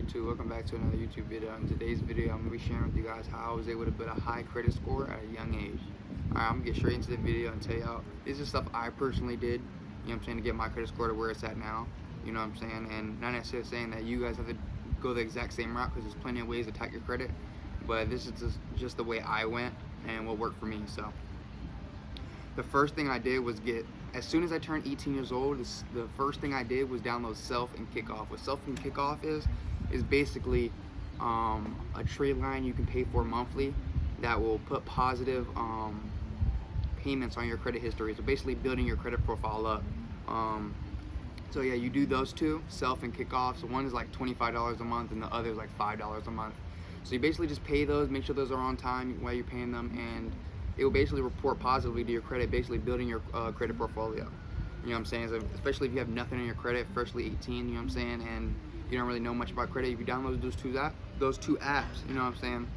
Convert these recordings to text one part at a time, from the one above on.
YouTube? Welcome back to another YouTube video. In today's video, I'm going to be sharing with you guys how I was able to build a high credit score at a young age. Alright, I'm going to get straight into the video and tell you how this is stuff I personally did, you know what I'm saying, to get my credit score to where it's at now, you know what I'm saying, and not necessarily saying that you guys have to go the exact same route, because there's plenty of ways to attack your credit, but this is just the way I went and what worked for me. So the first thing I did was as soon as I turned 18 years old, the first thing I did was download Self and Kickoff. What Self and Kickoff is basically a trade line you can pay for monthly that will put positive payments on your credit history. So basically building your credit profile up. So yeah, you do those two, Self and Kickoff. So one is like $25 a month and the other is like $5 a month. So you basically just pay those, make sure those are on time while you're paying them, and it will basically report positively to your credit, basically building your credit portfolio. You know what I'm saying? So especially if you have nothing in your credit, freshly 18, you know what I'm saying, and you don't really know much about credit, if you download those two apps, you know what I'm saying,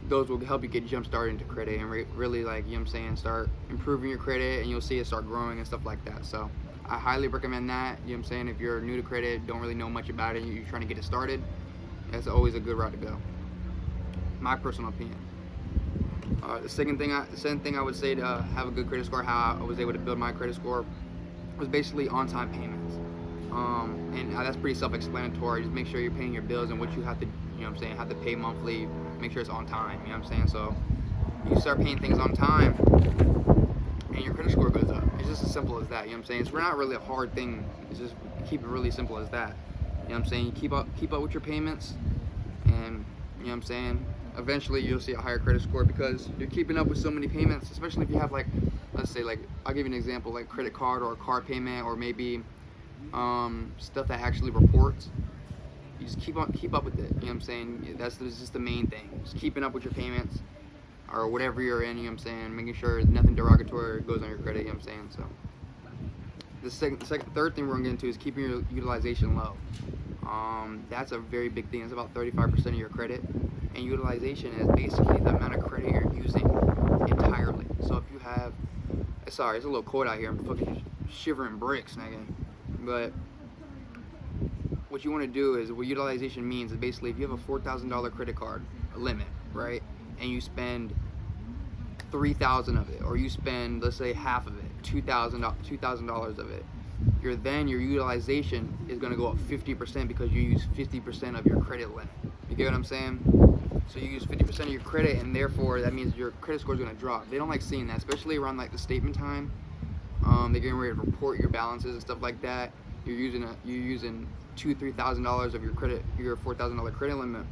those will help you get jump started into credit and really, like, you know what I'm saying, start improving your credit, and you'll see it start growing and stuff like that. So I highly recommend that. You know what I'm saying? If you're new to credit, don't really know much about it, and you're trying to get it started, that's always a good route to go. My personal opinion. The second thing I would say to have a good credit score, how I was able to build my credit score, was basically on-time payments. And that's pretty self-explanatory. Just make sure you're paying your bills and what you have to, you know what I'm saying, have to pay monthly. Make sure it's on time. You know what I'm saying? So you start paying things on time, and your credit score goes up. It's just as simple as that. You know what I'm saying? It's not really a hard thing. It's just keep it really simple as that. You know what I'm saying? You keep up with your payments, and you know what I'm saying, eventually you'll see a higher credit score because you're keeping up with so many payments, especially if you have, like, let's say, like, I'll give you an example, like credit card or a car payment, or maybe stuff that actually reports. You just keep up with it, you know what I'm saying? That's just the main thing, just keeping up with your payments or whatever you're in, you know what I'm saying, making sure nothing derogatory goes on your credit, you know what I'm saying? So the third thing we're gonna get into is keeping your utilization low. That's a very big thing. It's about 35% of your credit, and utilization is basically the amount of credit you're using entirely. So if you have, sorry, it's a little cold out here, I'm fucking shivering bricks, nigga. But what you want to do is, what utilization means is basically if you have a $4,000 credit card limit, right, and you spend $3,000 of it, or you spend, let's say, half of it, $2,000 of it, your utilization is going to go up 50% because you use 50% of your credit limit. You get what I'm saying? So you use 50% of your credit, and therefore that means your credit score is going to drop. They don't like seeing that, especially around like the statement time. They're getting ready to report your balances and stuff like that. You're using $2,000-$3,000 of your $4,000 credit limit.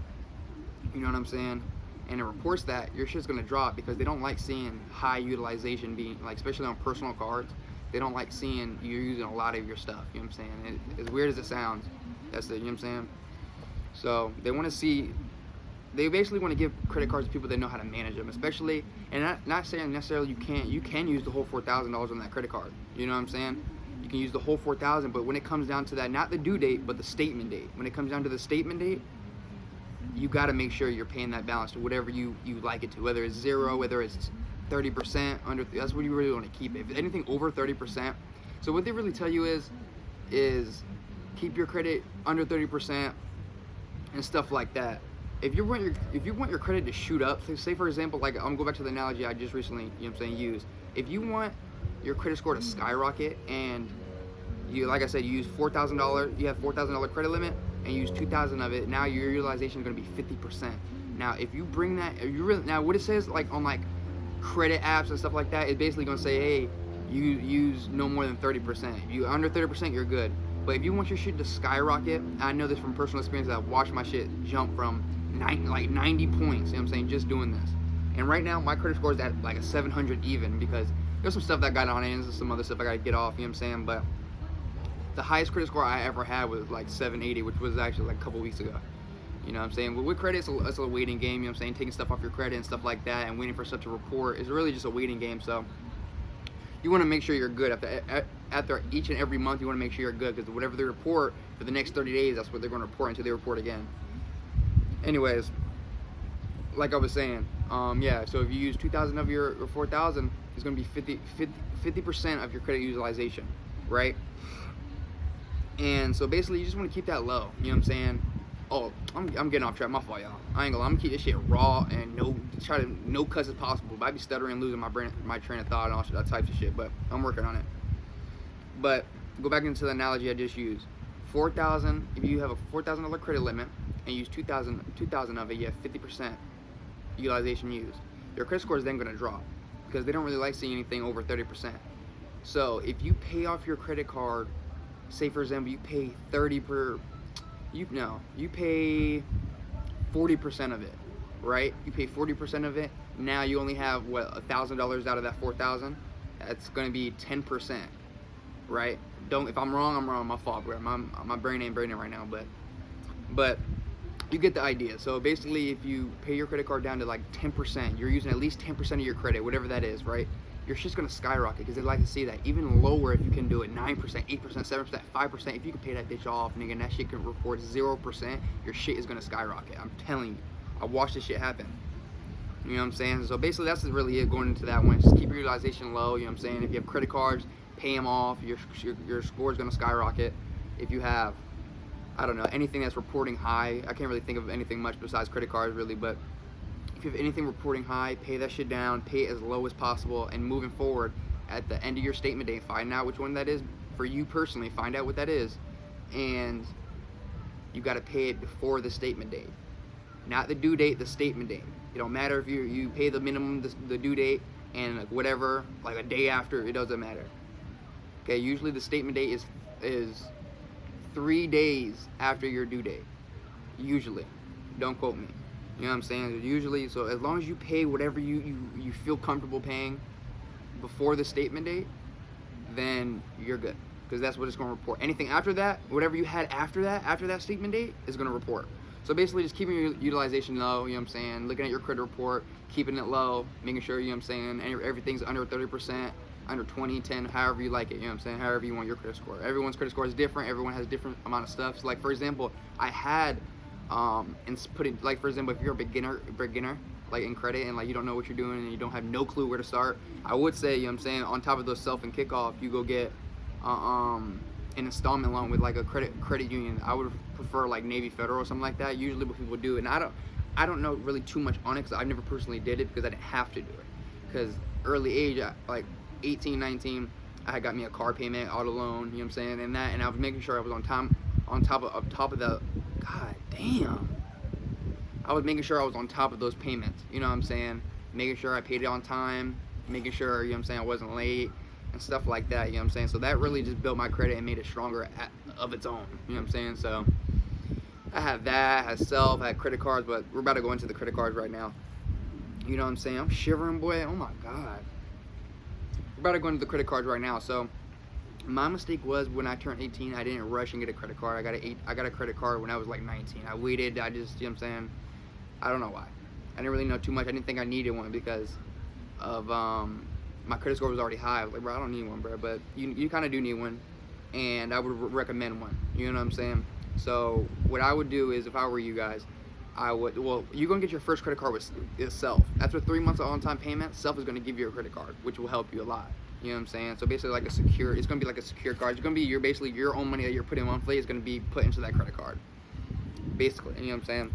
You know what I'm saying? And it reports that your shit's gonna drop because they don't like seeing high utilization being, like, especially on personal cards. They don't like seeing you're using a lot of your stuff. You know what I'm saying? As weird as it sounds, that's it. You know what I'm saying? So they want to see. They basically want to give credit cards to people that know how to manage them, especially, and not saying necessarily you can use the whole $4,000 on that credit card. You know what I'm saying? You can use the whole $4,000, but when it comes down to that, not the due date, but the statement date. When it comes down to the statement date, you got to make sure you're paying that balance to whatever you like it to, whether it's 0, whether it's 30% under. That's what you really want to keep it. If anything over 30%. So what they really tell you is keep your credit under 30% and stuff like that. If you want your credit to shoot up, say for example, like, I'm gonna go back to the analogy I just recently, you know what I'm saying, used. If you want your credit score to skyrocket, and you, like I said, you use $4,000, you have $4,000 credit limit, and you use $2,000 of it, now your utilization is gonna be 50%. Now if you bring that, now what it says, like, on like credit apps and stuff like that, it's basically gonna say, hey, you use no more than 30%. If you under 30%, you're good. But if you want your shit to skyrocket, I know this from personal experience, I've watched my shit jump from 90 points, you know what I'm saying, just doing this. And right now my credit score is at like a 700 even, because there's some stuff that got on it and some other stuff I gotta get off, you know what I'm saying. But the highest credit score I ever had was like 780, which was actually like a couple weeks ago. You know what I'm saying? But with credit, it's a waiting game, you know what I'm saying, taking stuff off your credit and stuff like that, and waiting for stuff to report is really just a waiting game. So you want to make sure you're good after each and every month. You want to make sure you're good, because whatever they report for the next 30 days, that's what they're going to report until they report again. Anyways, like I was saying, yeah, so if you use 2,000 of your 4,000, it's going to be 50% of your credit utilization, right? And so basically you just want to keep that low, you know what I'm saying? Oh, I'm getting off track. My fault, y'all. I ain't gonna lie. I'm gonna keep this shit raw and try to no cuts as possible. But I be stuttering, losing my train of thought and all that types of shit. But I'm working on it. But go back into the analogy I just used. 4,000. If you have a $4,000 credit limit and use 2,000 of it, you have 50% utilization used. Your credit score is then gonna drop because they don't really like seeing anything over 30%. So if you pay off your credit card, say for example you pay you pay 40% of it, right? You pay 40% of it. Now you only have what, $1,000 out of that 4,000. That's going to be 10%, right? If I'm wrong, I'm wrong. My fault, bro. My brain ain't braining right now, but you get the idea. So basically, if you pay your credit card down to like 10%, you're using at least 10% of your credit, whatever that is, right? Your shit's gonna skyrocket because they like to see that. Even lower if you can do it, 9%, 8%, 7%, 5%. If you can pay that bitch off, nigga, and that shit can report 0%, your shit is gonna skyrocket. I'm telling you. I watched this shit happen. You know what I'm saying? So basically, that's really it going into that one. Just keep your utilization low. You know what I'm saying? If you have credit cards, pay them off. Your score is gonna skyrocket. If you have, I don't know, anything that's reporting high, I can't really think of anything much besides credit cards, really, but if you have anything reporting high, pay that shit down, pay it as low as possible, and moving forward, at the end of your statement day, find out which one that is for you personally, find out what that is, and you got to pay it before the statement date. Not the due date, the statement date. It don't matter if you pay the minimum, the due date, and whatever, like a day after, it doesn't matter. Okay, usually the statement date is 3 days after your due date. Usually. Don't quote me. You know what I'm saying? Usually, so as long as you pay whatever you feel comfortable paying before the statement date, then you're good. Because that's what it's going to report. Anything after that, whatever you had after that statement date, is going to report. So basically, just keeping your utilization low, you know what I'm saying? Looking at your credit report, keeping it low, making sure, you know what I'm saying, everything's under 30%, under 20, 10, however you like it, you know what I'm saying? However you want your credit score. Everyone's credit score is different. Everyone has a different amount of stuff. So like, for example, I had and putting, like, for example, if you're a beginner like in credit and like you don't know what you're doing and you don't have no clue where to start, I would say, you know what I'm saying, on top of those self and kickoff, you go get an installment loan with like a credit union. I would prefer like Navy Federal or something like that. Usually what people do, and I don't know really too much on it because I never personally did it because I didn't have to do it. Because early age, like 18, 19, I had got me a car payment, auto loan, you know what I'm saying, and I was making sure I was on top of the, god damn, I was making sure I was on top of those payments, you know what I'm saying, making sure I paid it on time, making sure, you know what I'm saying, I wasn't late, and stuff like that, you know what I'm saying. So that really just built my credit and made it stronger of its own, you know what I'm saying. So I had that, I had self, I had credit cards, but we're about to go into the credit cards right now. You know what I'm saying? I'm shivering, boy. Oh my god. We're about to go into the credit cards right now. So my mistake was when I turned 18, I didn't rush and get a credit card. I got a credit card when I was like 19. I waited. I just, you know what I'm saying? I don't know why. I didn't really know too much. I didn't think I needed one because of my credit score was already high. I was like, bro, I don't need one, bro. But you kind of do need one, and I would recommend one. You know what I'm saying? So what I would do is, if I were you guys, well, you're gonna get your first credit card with Self. After 3 months of on-time payment, Self is gonna give you a credit card, which will help you a lot. You know what I'm saying? So basically, it's gonna be like a secure card. It's gonna be basically your own money that you're putting monthly is gonna be put into that credit card. Basically, you know what I'm saying?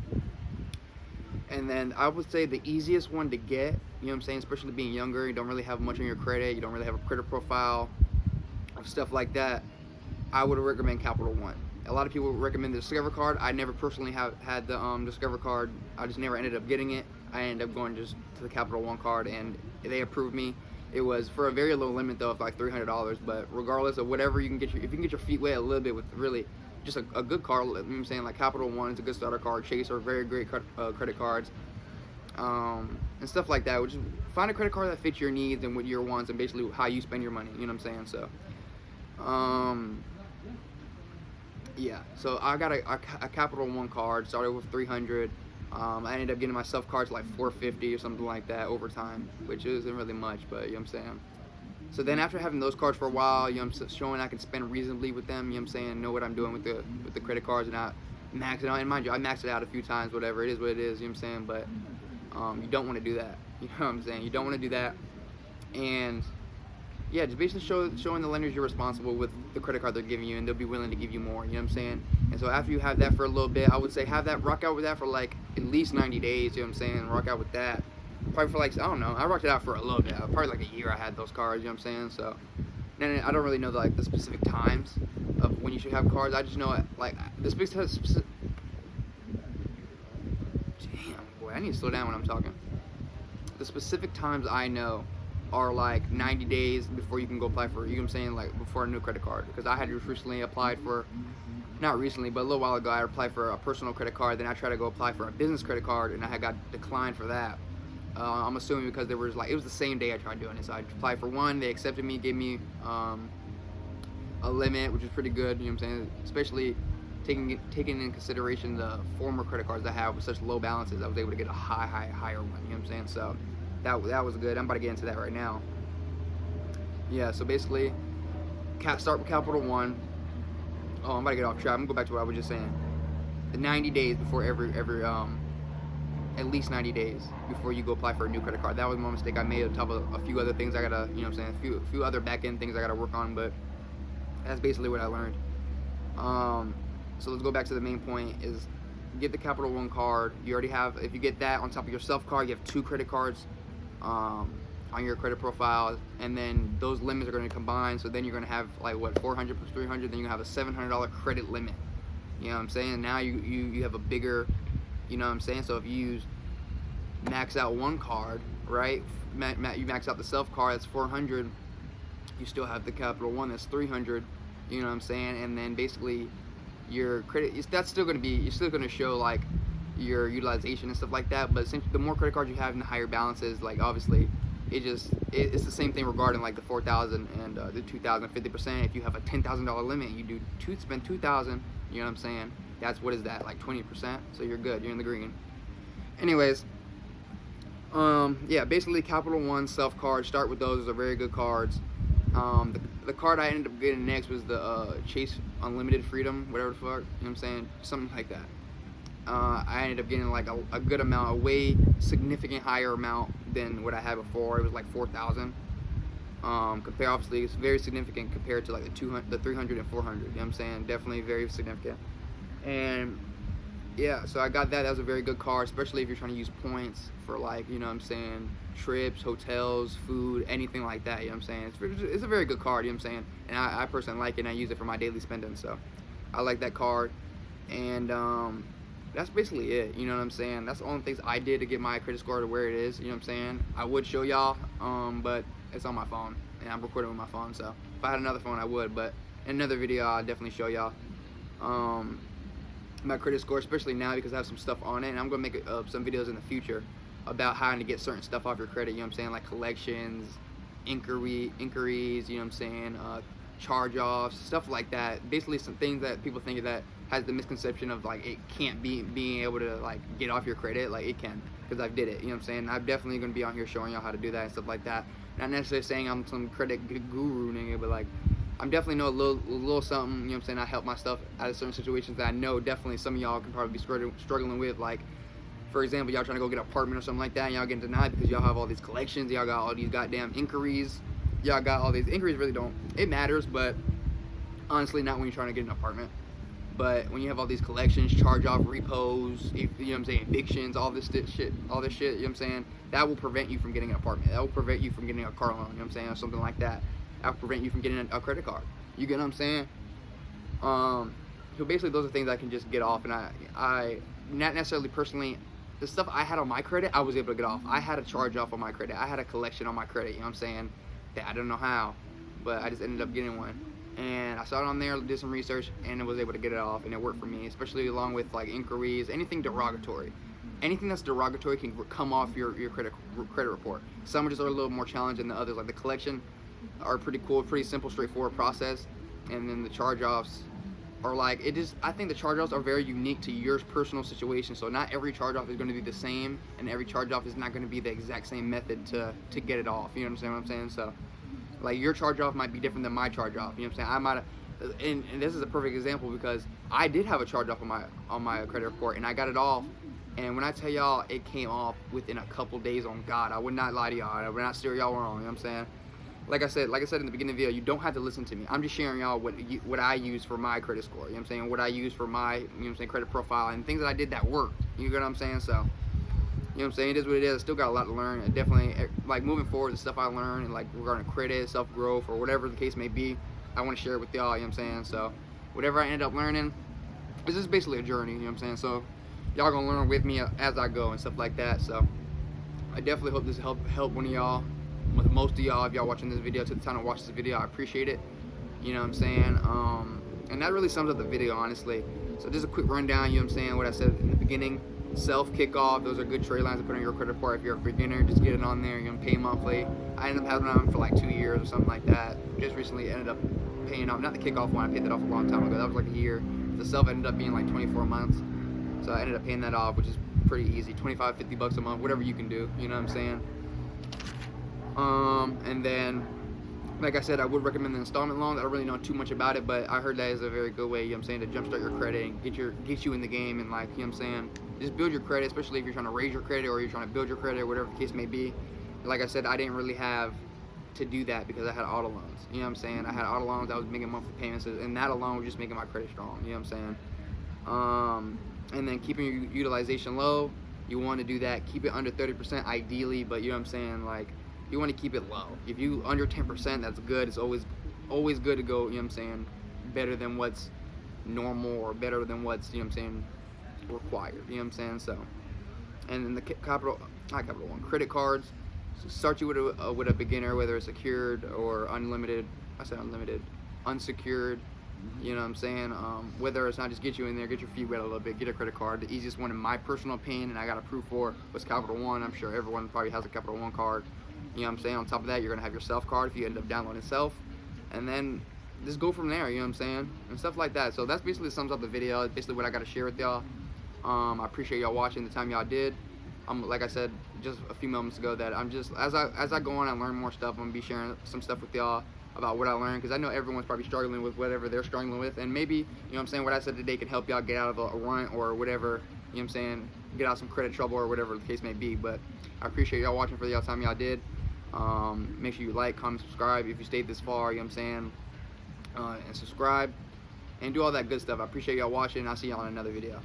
And then I would say the easiest one to get, you know what I'm saying, especially being younger, you don't really have much on your credit, you don't really have a credit profile, stuff like that, I would recommend Capital One. A lot of people recommend the Discover card. I never personally had the Discover card. I just never ended up getting it. I ended up going just to the Capital One card, and they approved me. It was for a very low limit though, of like $300. But regardless of whatever you can get, if you can get your feet wet a little bit with really just a good card, you know what I'm saying, like Capital One is a good starter card. Chase are very great credit cards, and stuff like that. Which is, find a credit card that fits your needs and what your wants and basically how you spend your money. You know what I'm saying? So, yeah. So I got a Capital One card. Started with $300. I ended up getting my Self cards like $450 or something like that over time, which isn't really much, but you know what I'm saying. So then after having those cards for a while, you know, I'm showing I can spend reasonably with them, you know what I'm saying, know what I'm doing with the credit cards and not max it out. And mind you, I maxed it out a few times, whatever, it is what it is, you know what I'm saying, but you don't want to do that, you know what I'm saying, you don't want to do that. And yeah, just basically showing the lenders you're responsible with the credit card they're giving you, and they'll be willing to give you more. You know what I'm saying? And so after you have that for a little bit, I would say rock out with that for like at least 90 days. You know what I'm saying? Rock out with that. Probably for like, I don't know. I rocked it out for a little bit. Probably like a year I had those cards. You know what I'm saying? So then I don't really know like the specific times of when you should have cards. I just know like the specific. Damn, boy, I need to slow down when I'm talking. The specific times I know are like 90 days before you can go apply for, you know what I'm saying, like before a new credit card. Because I had just recently applied for, not recently, but a little while ago, I applied for a personal credit card. Then I tried to go apply for a business credit card, and I had got declined for that. I'm assuming because there was like, it was the same day I tried doing it. So I applied for one, they accepted me, gave me a limit, which is pretty good, you know what I'm saying, especially taking in consideration the former credit cards I have with such low balances. I was able to get a higher one, you know what I'm saying? So that was good. I'm about to get into that right now. Yeah, so basically, start with Capital One. Oh, I'm about to get off track. I'm gonna go back to what I was just saying. The 90 days before every at least 90 days before you go apply for a new credit card. That was my mistake I made on top of a few other things I gotta, you know what I'm saying, a few other back end things I gotta work on, but that's basically what I learned. So let's go back to the main point is get the Capital One card. You already have, if you get that on top of your self card, you have 2 credit cards on your credit profile, and then those limits are going to combine, so then you're going to have like what, 400 plus 300, then you have a $700 credit limit. You know what I'm saying? Now you have a bigger, you know what I'm saying? So if you max out one card, right? You max out the self card, that's 400. You still have the Capital One, that's 300. You know what I'm saying? And then basically your credit, that's still going to be, you're still going to show like your utilization and stuff like that. But since the more credit cards you have and the higher balances, like obviously it's the same thing regarding like the 4,000 and the 2,000, 50%. If you have a $10,000 limit, you spend 2,000. You know what I'm saying? That's, what is that, like 20%? So you're good. You're in the green. Anyways, yeah, basically Capital One self card. Start with those. Those are very good cards. The card I ended up getting next was the Chase Unlimited Freedom, whatever the fuck, you know what I'm saying, something like that. I ended up getting like a good amount, a way significant higher amount than what I had before. It was like 4,000. Obviously it's very significant compared to like the 300 and 400, you know what I'm saying, definitely very significant. And yeah, so I got that. That was a very good card, especially if you're trying to use points for like, you know what I'm saying, trips, hotels, food, anything like that, you know what I'm saying. It's a very good card, you know what I'm saying, and I personally like it, and I use it for my daily spending, so I like that card. And that's basically it, you know what I'm saying. That's the only things I did to get my credit score to where it is, you know what I'm saying. I would show y'all, but it's on my phone, and I'm recording with my phone, so if I had another phone I would, but in another video I'll definitely show y'all my credit score, especially now because I have some stuff on it, and I'm going to make some videos in the future about how to get certain stuff off your credit, you know what I'm saying, like collections, inquiries, you know what I'm saying, charge-offs, stuff like that. Basically some things that people think that has the misconception of like it can't be being able to like get off your credit. Like it can, because I've did it, you know what I'm saying. I'm definitely going to be on here showing y'all how to do that and stuff like that. Not necessarily saying I'm some credit guru nigga, but like I'm definitely know a little something, you know what I'm saying. I help myself out of certain situations that I know definitely some of y'all can probably be struggling with. Like, for example, y'all trying to go get an apartment or something like that, and y'all getting denied because y'all have all these collections, y'all got all these goddamn inquiries, y'all got all these inquiries. Really don't, it matters, but honestly not when you're trying to get an apartment. But when you have all these collections, charge-off, repos, you know what I'm saying, evictions, all this shit, you know what I'm saying, that will prevent you from getting an apartment. That will prevent you from getting a car loan, you know what I'm saying, or something like that. That will prevent you from getting a credit card. You get what I'm saying? So basically those are things I can just get off, and I not necessarily personally, the stuff I had on my credit, I was able to get off. I had a charge-off on my credit. I had a collection on my credit, you know what I'm saying, that I don't know how, but I just ended up getting one. And I saw it on there, did some research, and I was able to get it off, and it worked for me, especially along with like inquiries, anything derogatory. Anything that's derogatory can come off your credit report. Some just are a little more challenging than others. Like the collection are pretty cool, pretty simple, straightforward process, and then the charge-offs are like, I think the charge-offs are very unique to your personal situation. So not every charge-off is going to be the same, and every charge-off is not going to be the exact same method to get it off. You know what I'm saying? So like your charge-off might be different than my charge-off. You know what I'm saying? I might have, and this is a perfect example because I did have a charge-off on my credit report, and I got it off. And when I tell y'all it came off within a couple days, on God, I would not lie to y'all. I would not steer y'all wrong, you know what I'm saying? like I said in the beginning of the video, you don't have to listen to me. I'm just sharing y'all what I use for my credit score. You know what I'm saying? What I use for my, you know what I'm saying, credit profile, and things that I did that worked. You know what I'm saying? So, you know what I'm saying? It is what it is. I still got a lot to learn. And definitely, like, moving forward, the stuff I learned, and like regarding credit, self-growth, or whatever the case may be, I want to share it with y'all. You know what I'm saying? So, whatever I end up learning, this is basically a journey. You know what I'm saying? So, y'all gonna learn with me as I go and stuff like that. So, I definitely hope this help one of y'all. With most of y'all, if y'all watching this video, took the time to watch this video, I appreciate it. You know what I'm saying? And that really sums up the video, honestly. So just a quick rundown, you know what I'm saying, what I said in the beginning. Self kickoff, those are good trade lines to put on your credit report. If you're a beginner, just get it on there. You're gonna pay monthly. I ended up having it on for like 2 years or something like that. Just recently ended up paying off, not the kickoff one, I paid that off a long time ago. That was like a year. The self ended up being like 24 months. So I ended up paying that off, which is pretty easy. 25, 50 bucks a month, whatever you can do, you know what I'm saying? And then, like I said, I would recommend the installment loans. I don't really know too much about it, but I heard that is a very good way, you know what I'm saying, to jumpstart your credit and get you in the game, and like, you know what I'm saying, just build your credit, especially if you're trying to raise your credit or you're trying to build your credit, whatever the case may be. Like I said, I didn't really have to do that because I had auto loans. You know what I'm saying? I had auto loans, I was making monthly payments, and that alone was just making my credit strong, you know what I'm saying? And then keeping your utilization low, you want to do that. Keep it under 30% ideally, but you know what I'm saying, like, you want to keep it low. If you under 10%, that's good. It's always good to go, you know what I'm saying, better than what's normal or better than what's, you know what I'm saying, required, you know what I'm saying? So, and then the credit cards, so start you with a beginner, whether it's secured or unlimited. I said unlimited, unsecured. You know what I'm saying? Whether it's not, just get you in there, get your feet wet a little bit, get a credit card. The easiest one, in my personal opinion, and I got approved for, was Capital One. I'm sure everyone probably has a Capital One card. You know what I'm saying? On top of that, you're going to have your self card if you end up downloading self. And then just go from there, you know what I'm saying? And stuff like that. So that's basically sums up the video. It's basically what I got to share with y'all. I appreciate y'all watching the time y'all did. Like I said just a few moments ago, that I'm just, as I go on and learn more stuff, I'm going to be sharing some stuff with y'all about what I learned, because I know everyone's probably struggling with whatever they're struggling with, and maybe, you know what I'm saying, what I said today can help y'all get out of a run or whatever, you know what I'm saying, get out of some credit trouble or whatever the case may be. But I appreciate y'all watching for the time y'all did. Make sure you like, comment, subscribe if you stayed this far, you know what I'm saying, and subscribe and do all that good stuff. I appreciate y'all watching, and I'll see y'all in another video.